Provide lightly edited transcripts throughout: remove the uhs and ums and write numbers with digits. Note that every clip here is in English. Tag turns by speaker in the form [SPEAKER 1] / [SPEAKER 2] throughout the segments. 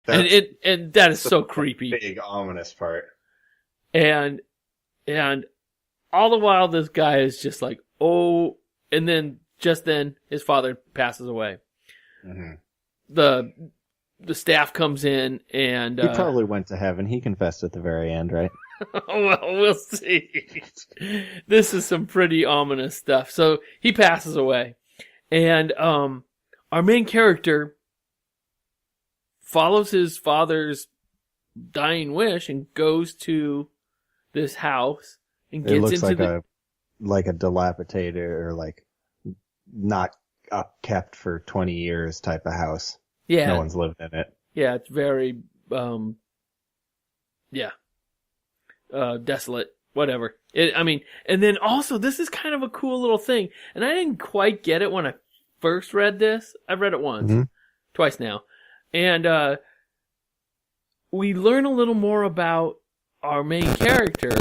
[SPEAKER 1] and that is so creepy.
[SPEAKER 2] Big ominous part.
[SPEAKER 1] And all the while this guy is just like, oh, and then just then his father passes away.
[SPEAKER 2] Mm-hmm.
[SPEAKER 1] The staff comes in and
[SPEAKER 2] he probably went to heaven. He confessed at the very end, right?
[SPEAKER 1] Well, we'll see. This is some pretty ominous stuff. So he passes away, and our main character follows his father's dying wish and goes to this house and gets
[SPEAKER 2] looks
[SPEAKER 1] into
[SPEAKER 2] like a dilapidated or like not upkept for 20 years type of house.
[SPEAKER 1] Yeah.
[SPEAKER 2] No one's lived in it.
[SPEAKER 1] Yeah, it's very desolate. Whatever. And then also this is kind of a cool little thing, and I didn't quite get it when I first read this. I've read it once, twice now, and we learn a little more about our main character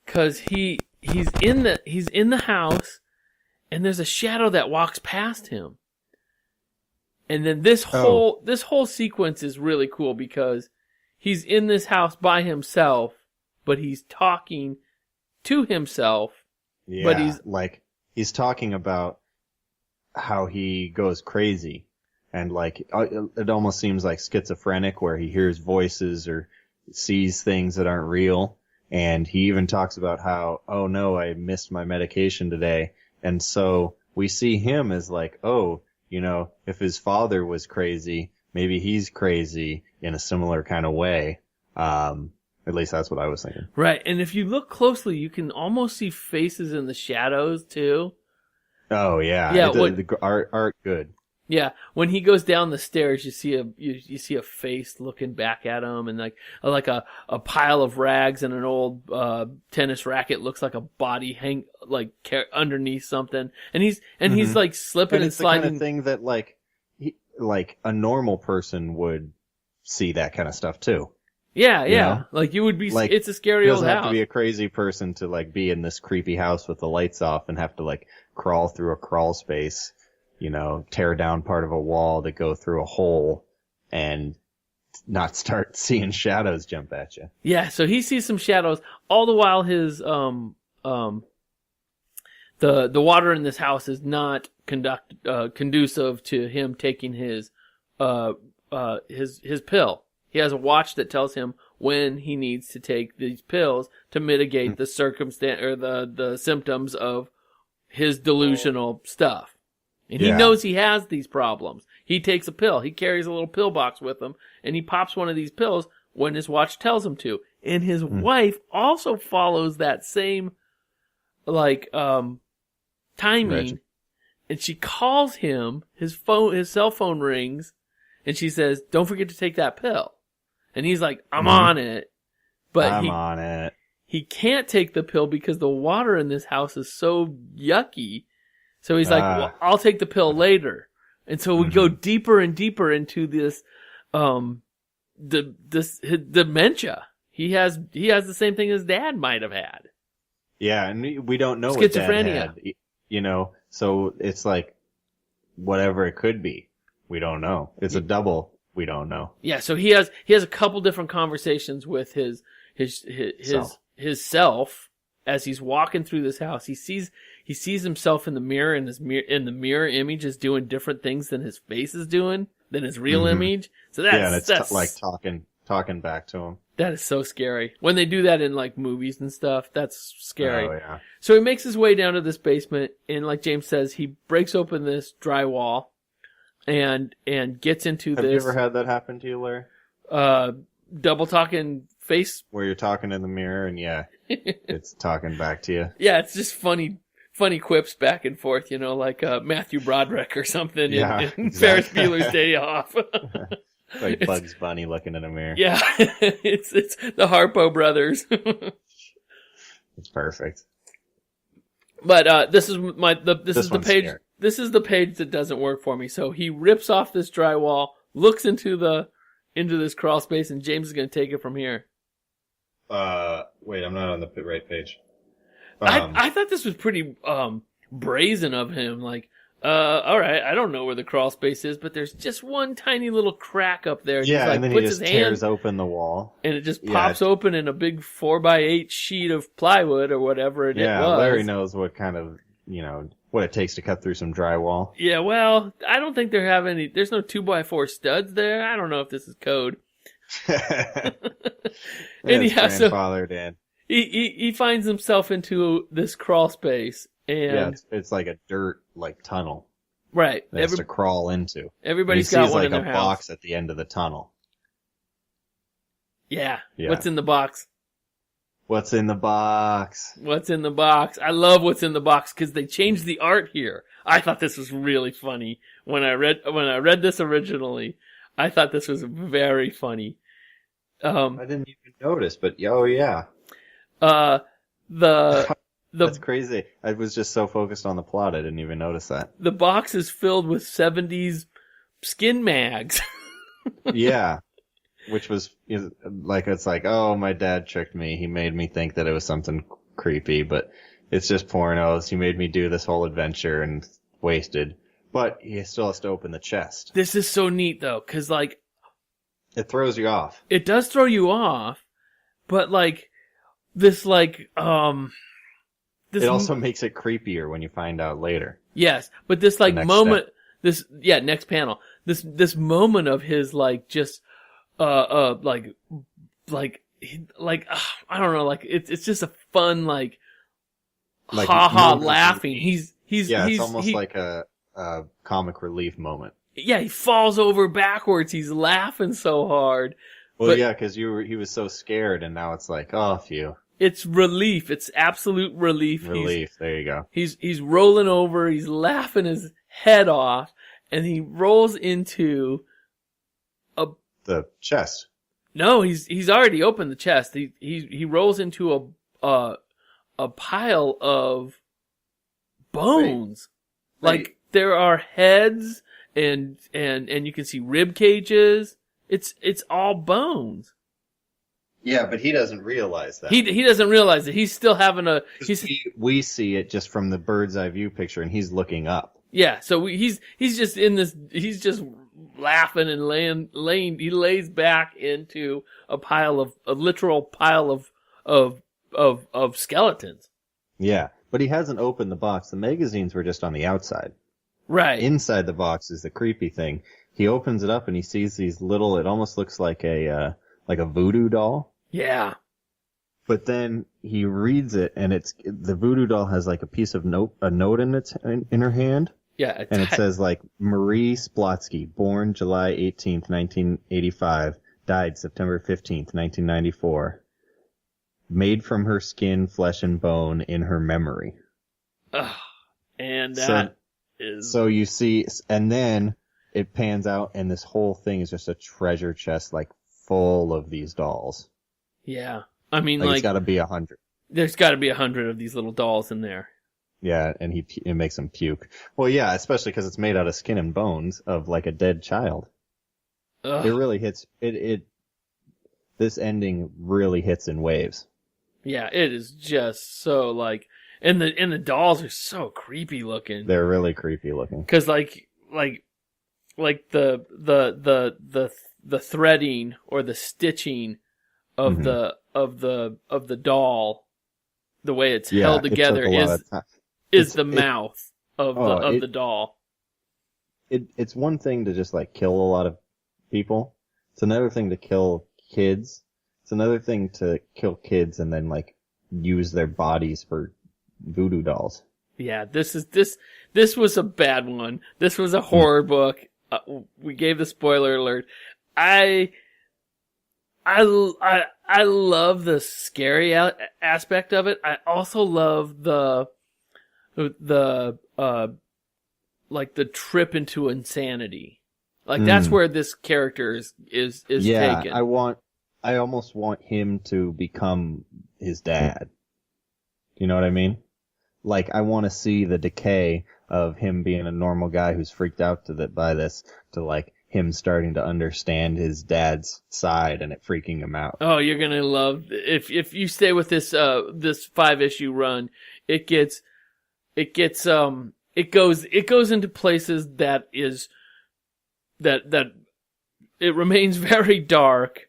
[SPEAKER 1] because he's in the house, and there's a shadow that walks past him, and then this whole sequence is really cool because he's in this house by himself, but he's talking to himself.
[SPEAKER 2] Yeah,
[SPEAKER 1] but
[SPEAKER 2] he's talking about how he goes crazy, and like it almost seems like schizophrenic, where he hears voices or sees things that aren't real. And he even talks about how, oh no, I missed my medication today. And so we see him as like, oh, you know, if his father was crazy, maybe he's crazy in a similar kind of way. At least that's what I was thinking.
[SPEAKER 1] Right. And if you look closely, you can almost see faces in the shadows too.
[SPEAKER 2] Oh yeah.
[SPEAKER 1] Yeah.
[SPEAKER 2] The art good.
[SPEAKER 1] Yeah. When he goes down the stairs, you see a face looking back at him, and like a pile of rags and an old tennis racket looks like a body underneath something, and he's like slipping and sliding.
[SPEAKER 2] The kind of thing that like a normal person would see that kind of stuff too.
[SPEAKER 1] Yeah,
[SPEAKER 2] you know?
[SPEAKER 1] Like you would be.
[SPEAKER 2] Like,
[SPEAKER 1] it's a scary old house.
[SPEAKER 2] It doesn't have to be a crazy person to like be in this creepy house with the lights off and have to like crawl through a crawl space, you know, tear down part of a wall to go through a hole and not start seeing shadows jump at you.
[SPEAKER 1] Yeah, so he sees some shadows all the while his the water in this house is not conducive to him taking his pill. He has a watch that tells him when he needs to take these pills to mitigate the circumstance or the symptoms of his delusional stuff. And he knows he has these problems. He takes a pill. He carries a little pill box with him, and he pops one of these pills when his watch tells him to. And his wife also follows that same timing, and she calls him. His cell phone rings, and she says, "Don't forget to take that pill." And he's like, "I'm on it." But
[SPEAKER 2] on it.
[SPEAKER 1] He can't take the pill because the water in this house is so yucky. So he's like, "Well, I'll take the pill later." And so we go deeper and deeper into this his dementia. He has the same thing his dad might have had.
[SPEAKER 2] Yeah, and we don't know
[SPEAKER 1] schizophrenia.
[SPEAKER 2] What dad had, you know, so it's like whatever it could be. We don't know. It's a double. We don't know.
[SPEAKER 1] Yeah, so he has a couple different conversations with his self as he's walking through this house. He sees himself in the mirror, and the mirror image is doing different things than his face is doing, than his real image. So that's
[SPEAKER 2] like talking back to him.
[SPEAKER 1] That is so scary. When they do that in like movies and stuff, that's scary.
[SPEAKER 2] Oh yeah.
[SPEAKER 1] So he makes his way down to this basement, and like James says, he breaks open this drywall and gets into
[SPEAKER 2] Have you ever had that happen to you, Larry?
[SPEAKER 1] Double talking face.
[SPEAKER 2] Where you're talking in the mirror and it's talking back to you.
[SPEAKER 1] Yeah, it's just funny quips back and forth, you know, like Matthew Broderick or something in Ferris Bueller's Day Off.
[SPEAKER 2] Like Bugs Bunny looking in a mirror.
[SPEAKER 1] Yeah, it's the Harpo brothers.
[SPEAKER 2] It's perfect.
[SPEAKER 1] But this is the page.
[SPEAKER 2] Scary.
[SPEAKER 1] This is the page that doesn't work for me. So he rips off this drywall, looks into this crawl space, and James is going to take it from here.
[SPEAKER 2] Wait, I'm not on the right page.
[SPEAKER 1] I thought this was pretty brazen of him. Like All right. I don't know where the crawl space is, but there's just one tiny little crack up there.
[SPEAKER 2] Yeah,
[SPEAKER 1] He's
[SPEAKER 2] and then he just tears open the wall.
[SPEAKER 1] And it just pops open in a big 4x8 sheet of plywood or whatever it was.
[SPEAKER 2] Yeah, Larry knows what kind of, what it takes to cut through some drywall.
[SPEAKER 1] Yeah, well, I don't think there's no 2x4 studs there. I don't know if this is code.
[SPEAKER 2] Anyhow, grandfathered in.
[SPEAKER 1] He finds himself into this crawl space, and
[SPEAKER 2] it's like a dirt tunnel.
[SPEAKER 1] Right,
[SPEAKER 2] that has to crawl into.
[SPEAKER 1] Everybody's got one in their house.
[SPEAKER 2] He sees a box at the end of the tunnel.
[SPEAKER 1] Yeah. What's in the box?
[SPEAKER 2] What's in the box?
[SPEAKER 1] What's in the box? I love what's in the box because they changed the art here. I thought this was really funny when I read this originally. I thought this was very funny.
[SPEAKER 2] I didn't even notice, but yeah. That's crazy. I was just so focused on the plot, I didn't even notice that.
[SPEAKER 1] The box is filled with 70s skin mags.
[SPEAKER 2] Yeah. Which was it's like, oh, my dad tricked me. He made me think that it was something creepy, but it's just pornos. He made me do this whole adventure and wasted. But he still has to open the chest.
[SPEAKER 1] This is so neat though, cause
[SPEAKER 2] it throws you off.
[SPEAKER 1] It does throw you off, but this
[SPEAKER 2] it also makes it creepier when you find out later.
[SPEAKER 1] Yes, but this moment, next panel, this moment of his I don't know, it's just a fun ha laughing.
[SPEAKER 2] It's almost like a comic relief moment.
[SPEAKER 1] Yeah, he falls over backwards. He's laughing so hard.
[SPEAKER 2] Well, because he was so scared, and now it's like, oh, phew.
[SPEAKER 1] It's relief. It's absolute relief.
[SPEAKER 2] There you go.
[SPEAKER 1] He's rolling over. He's laughing his head off, and he rolls into
[SPEAKER 2] the chest.
[SPEAKER 1] No, he's already opened the chest. He rolls into a pile of bones. Wait. There are heads and you can see rib cages. It's all bones.
[SPEAKER 2] Yeah, but he doesn't realize that.
[SPEAKER 1] He doesn't realize it. He's still having
[SPEAKER 2] we see it just from the bird's eye view picture, and he's looking up.
[SPEAKER 1] Yeah, so he's just in this. He's just laughing and laying. He lays back into a literal pile of skeletons.
[SPEAKER 2] Yeah, but he hasn't opened the box. The magazines were just on the outside.
[SPEAKER 1] Right.
[SPEAKER 2] Inside the box is the creepy thing. He opens it up and he sees these little. It almost looks like a voodoo doll.
[SPEAKER 1] Yeah.
[SPEAKER 2] But then he reads it, and the voodoo doll has a piece of a note in her hand.
[SPEAKER 1] Yeah.
[SPEAKER 2] And it says Marie Splotsky, born July 18th, 1985, died September 15th, 1994. Made from her skin, flesh, and bone in her memory.
[SPEAKER 1] Ugh. And
[SPEAKER 2] so you see, and then it pans out, and this whole thing is just a treasure chest, full of these dolls.
[SPEAKER 1] Yeah. I mean,
[SPEAKER 2] it's gotta be 100.
[SPEAKER 1] There's gotta be 100 of these little dolls in there.
[SPEAKER 2] Yeah, and it makes him puke. Well, yeah, especially because it's made out of skin and bones of a dead child. Ugh. It really hits, this ending really hits in waves.
[SPEAKER 1] Yeah, it is just so and the dolls are so creepy looking.
[SPEAKER 2] They're really creepy looking.
[SPEAKER 1] Cause the threading or the stitching of mm-hmm. the doll, the way it's held together is the mouth of the doll.
[SPEAKER 2] It's one thing to just kill a lot of people. It's another thing to kill kids. It's another thing to kill kids and then use their bodies for voodoo dolls.
[SPEAKER 1] Yeah, this was a bad one. This was a horror book. We gave the spoiler alert. I love the scary aspect of it. I also love the trip into insanity. That's where this character is taken.
[SPEAKER 2] I almost want him to become his dad. You know what I mean? I want to see the decay of him being a normal guy who's freaked out by this to him starting to understand his dad's side and it freaking him out.
[SPEAKER 1] Oh, you're gonna love if you stay with this 5-issue run. It gets it goes into places that it remains very dark,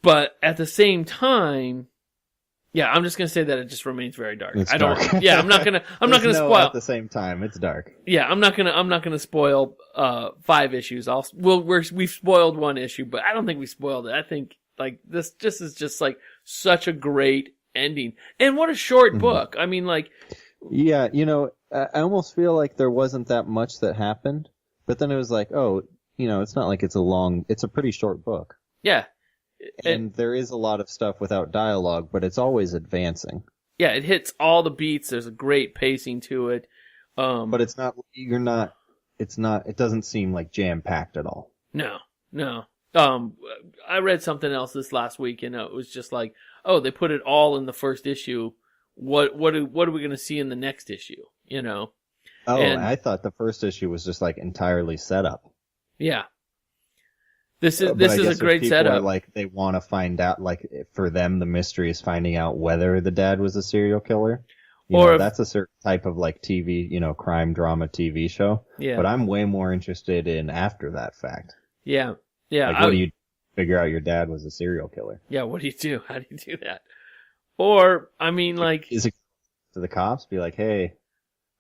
[SPEAKER 1] but at the same time, yeah, I'm just gonna say that it just remains very dark.
[SPEAKER 2] It's
[SPEAKER 1] dark.
[SPEAKER 2] Yeah,
[SPEAKER 1] I'm not gonna spoil.
[SPEAKER 2] At the same time, it's dark.
[SPEAKER 1] Yeah, I'm not gonna spoil 5 issues. We've spoiled 1 issue, but I don't think we spoiled it. I think like this is just like such a great ending, and what a short book. I mean, like,
[SPEAKER 2] yeah, I almost feel like there wasn't that much that happened, but then it was like, oh, it's not like it's a pretty short book.
[SPEAKER 1] Yeah.
[SPEAKER 2] And there is a lot of stuff without dialogue, but it's always advancing.
[SPEAKER 1] Yeah, it hits all the beats. There's a great pacing to it.
[SPEAKER 2] But it doesn't seem like jam-packed at all.
[SPEAKER 1] No. I read something else this last week, and it was just like, oh, they put it all in the first issue. What are we going to see in the next issue? Oh,
[SPEAKER 2] I thought the first issue was just like entirely set up.
[SPEAKER 1] Yeah. This is a great setup.
[SPEAKER 2] Are like they want to find out, like for them, the mystery is finding out whether the dad was a serial killer. That's a certain type of like TV, crime drama TV show.
[SPEAKER 1] Yeah.
[SPEAKER 2] But I'm way more interested in after that fact.
[SPEAKER 1] Yeah. Yeah.
[SPEAKER 2] Like, what do you figure out your dad was a serial killer?
[SPEAKER 1] Yeah. What do you do? How do you do that? Or, I mean, like,
[SPEAKER 2] is it to the cops? Be like, hey,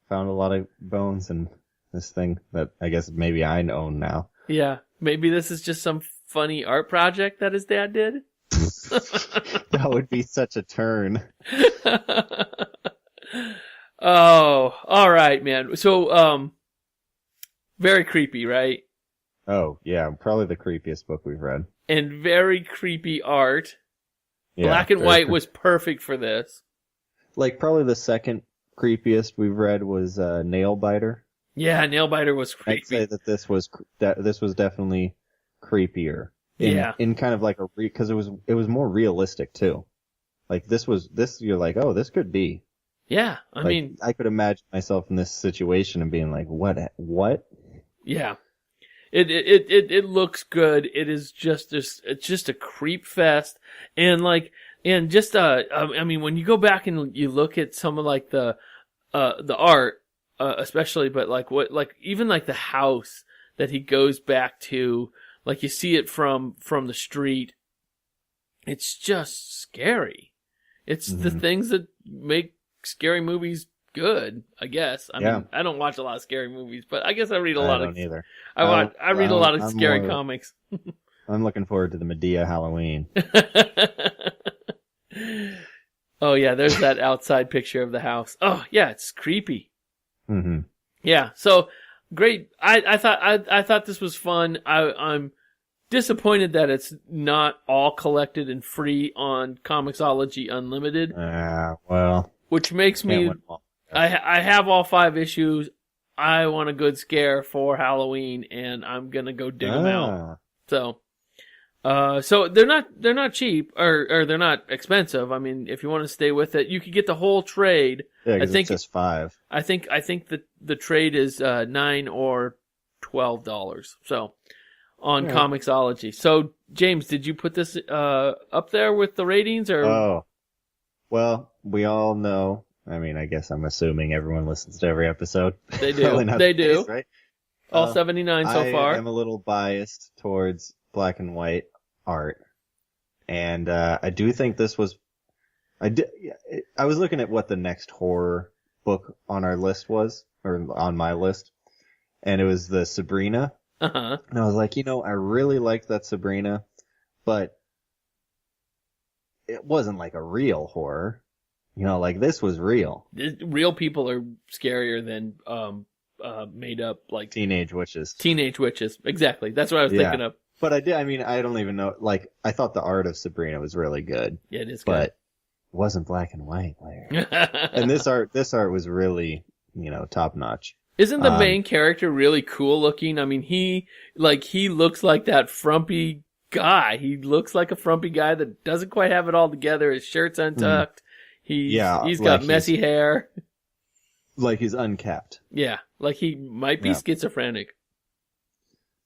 [SPEAKER 2] found a lot of bones in this thing that I guess maybe I own now.
[SPEAKER 1] Yeah. Maybe this is just some funny art project that his dad did.
[SPEAKER 2] That would be such a turn.
[SPEAKER 1] Oh, all right, man. So, very creepy, right?
[SPEAKER 2] Oh, yeah, probably the creepiest book we've read.
[SPEAKER 1] And very creepy art.
[SPEAKER 2] Yeah,
[SPEAKER 1] Black and white was perfect for this.
[SPEAKER 2] Like, probably the second creepiest we've read was Nailbiter.
[SPEAKER 1] Yeah, Nailbiter was creepy.
[SPEAKER 2] I'd say that this was definitely creepier. In kind of like because it was more realistic too. Like this you're like, oh, this could be.
[SPEAKER 1] Yeah, I mean,
[SPEAKER 2] I could imagine myself in this situation and being like, what? Yeah.
[SPEAKER 1] It looks good. It is it's just a creep fest, and just I mean, when you go back and you look at some of like the art. Especially, but even the house that he goes back to, like you see it from the street, it's just scary. It's the things that make scary movies good, I guess. I mean, I don't watch a lot of scary movies, but I guess I read a lot of.
[SPEAKER 2] Either.
[SPEAKER 1] I read a lot of scary comics.
[SPEAKER 2] I'm looking forward to the Medea Halloween.
[SPEAKER 1] Oh yeah, there's that outside picture of the house. Oh yeah, it's creepy.
[SPEAKER 2] Mm-hmm.
[SPEAKER 1] Yeah, so great. I thought this was fun. I'm disappointed that it's not all collected and free on Comixology Unlimited.
[SPEAKER 2] Well,
[SPEAKER 1] which makes me. I have all 5 issues. I want a good scare for Halloween, and I'm gonna go dig them out. So they're not cheap or they're not expensive. I mean, if you want to stay with it, you could get the whole trade.
[SPEAKER 2] Yeah, because it's just $5.
[SPEAKER 1] I think that the trade is $9 or $12. So on Comixology. So James, did you put this up there with the ratings or?
[SPEAKER 2] Oh, well, we all know. I mean, I guess I'm assuming everyone listens to every episode.
[SPEAKER 1] They do. They do. Case, right? All 79 so far.
[SPEAKER 2] I am a little biased towards black and white art, and I do think this was. I was looking at what the next horror book on our list was, or on my list, and it was the Sabrina.
[SPEAKER 1] Uh-huh.
[SPEAKER 2] And I was like, I really liked that Sabrina, but it wasn't like a real horror. Like this was real.
[SPEAKER 1] Real people are scarier than made up like
[SPEAKER 2] teenage witches.
[SPEAKER 1] Teenage witches, exactly. That's what I was thinking of.
[SPEAKER 2] But I don't even know. Like, I thought the art of Sabrina was really good.
[SPEAKER 1] Yeah, it is good.
[SPEAKER 2] But it wasn't black and white, Larry. And this art was really, top notch.
[SPEAKER 1] Isn't the main character really cool looking? I mean, he looks like that frumpy guy. He looks like a frumpy guy that doesn't quite have it all together. His shirt's untucked. He's got messy hair.
[SPEAKER 2] Like he's unkept.
[SPEAKER 1] Yeah, like he might be schizophrenic.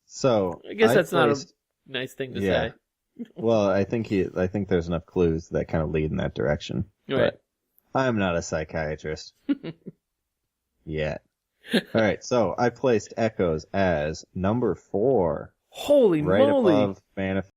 [SPEAKER 2] So
[SPEAKER 1] I guess that's not a nice thing to say.
[SPEAKER 2] Well, I think there's enough clues that kind of lead in that direction.
[SPEAKER 1] Right.
[SPEAKER 2] But I'm not a psychiatrist. yet. All right, so I placed Echoes as number 4.
[SPEAKER 1] Holy
[SPEAKER 2] right
[SPEAKER 1] moly!
[SPEAKER 2] above Man of